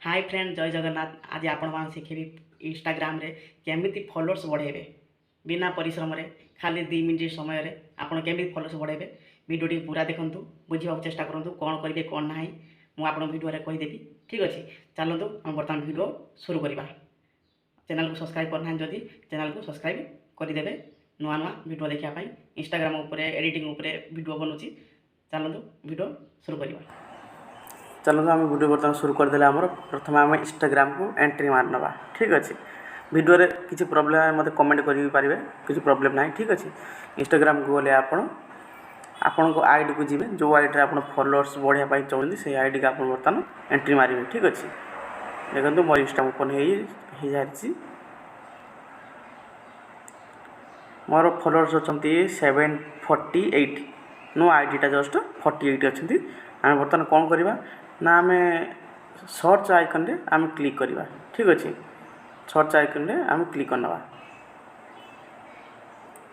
Hi friend जय जगन्नाथ। आज आपण मान शिखेबी इंस्टाग्राम रे केमिति फॉलोअर्स बढ़ेबे बिना परिश्रम रे खाली 2 मिनिट समय रे आपण केमिति फॉलोअर्स बढ़ेबे। वीडियो पूरा देखंतु बुझिबा चेष्टा करंतु कोन करिवे कोन नाही मु आपण वीडियो रे कहि देबी। ठीक अछि चलंतु हम वर्तमान वीडियो शुरू करिबा। चैनल को सब्सक्राइब करना जदि चैनल को सब्सक्राइब कर देबे नुआ नुआ वीडियो देखिया पई। इंस्टाग्राम ऊपर एडिटिंग ऊपर वीडियो बनउची चलंतु वीडियो शुरू करिबा। चलो आम वीडियो बर्तमान शुरू करदे आमर प्रथम आम इंस्टाग्राम को एंट्री मार ना। ठीक अच्छे वीडियो रे किसी प्रॉब्लम मत कमेंट करेंगे किसी प्रॉब्लम ना। ठीक अच्छे इंस्टाग्राम को गले आपण को आईडी को जी जो आईडी आप फॉलोअर्स बढ़ाई चाहते से आईडी को आप बर्तमान एंट्री मारे। ठीक अच्छे देखो मोर इंस्टाग्राम ओपन हो जाए मोर फॉलोअर्स अच्छा 748 नो आईडीटा जस्ट 48 अच्छी। आम बर्तमान कौन करवा ना आम सर्च आइकन रे आम क्लिक करवा। ठीक अच्छे सर्च आइकन रे आम क्लिक करना।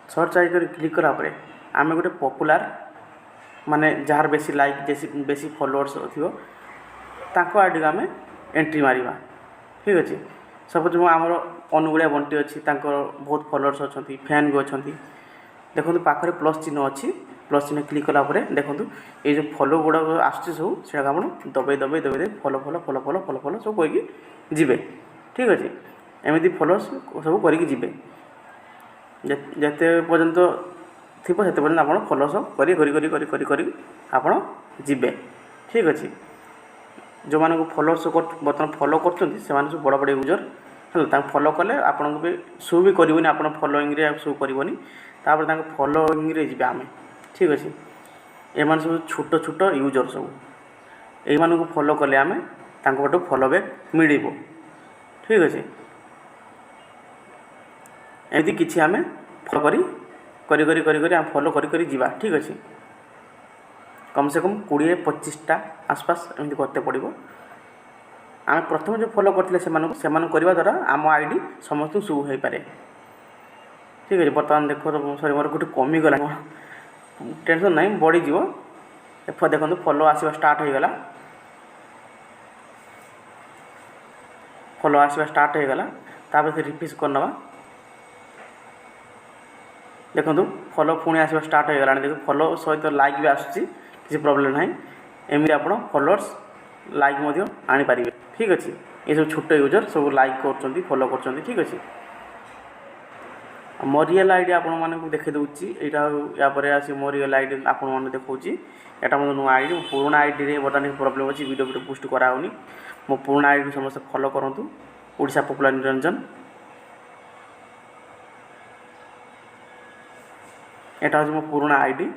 सर्च आइकन क्लिक करापर आम गोटे पॉपुलर माने जार बेसी लाइक बेसी फॉलोअर्स थी ताको आईडी को आम एंट्री मारिबा। ठीक अच्छे सपोज आमर अनुगुड़िया बंटी अच्छी बहुत फॉलोअर्स अच्छा फैन भी अच्छा देखो पाखे प्लस चिन्ह अच्छी प्लस चिन्ह क्लिक कलापर देखो ये जो फॉलो गुड़ा आस सब दबे दबे दबे follow follow follow follow follow follow सब करके जी। ठीक अच्छे एमती फॉलो सब करके जी जिते पर्यंत थी से पर्यंत आप फॉलो सब कर आपड़ जी। ठीक अच्छे जो मानक फॉलोअर्स बर्तमान फॉलो कर सब बड़ बड़ यूजर है फॉलो कले आपन को भी शो भी करनी आप फॉलोइंग रे शो करनी तापर फॉलोइंग रे जी आम। ठीक अच्छे एम सब छोट छोट यूजर सब यू फॉलो कले आम पटू फॉलो बैक मिल। ठीक अच्छे एमती किसी आम फॉलो करी फॉलो करी जीवा। ठीक अच्छे कम से कम 20-25टा आसपास एमती करते पड़ो। आम प्रथम जो फॉलो करते से करने द्वारा आम आईडी समस्त शो हो पारे। ठीक है बर्तमान देखो सॉरी मोर गोटे कमीगला टेंशन ना बढ़ीज देखो फॉलो आसवा स्टार्ट हो गला। फॉलो आसवा स्टार्ट हो गला तापर रिफ्रेश करना देखो फॉलो पुणी आसवा स्टार्ट हो गला। देखो फॉलो सहित लाइक भी आसुची किसी प्रॉब्लम ना एमती आप फॉलोअर्स लाइक आनी पारे। ठीक अच्छे ये सब छोट यूजर सब लाइक कर फॉलो कर। ठीक अच्छे मो रियल आईडी आपको देखे दूसरी यहाँ आस मो रियल आईडी आपको देखा यहाँ मतलब नुआ आईडी पुराना आईडी रे बर्तमान प्रॉब्लम अच्छी वीडियो पोस्ट कराऊनी मो पुराना आईडी समस्त फॉलो करूँ ओडिशा पॉपुलर निरंजन। यहाँ हूँ मो पुराना आईडी।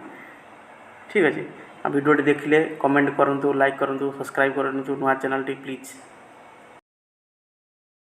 ठीक अच्छे वीडियो देखिले कमेंट करूँ लाइक करूँ सब्सक्राइब करूँ नुआ चैनल टी प्लीज़।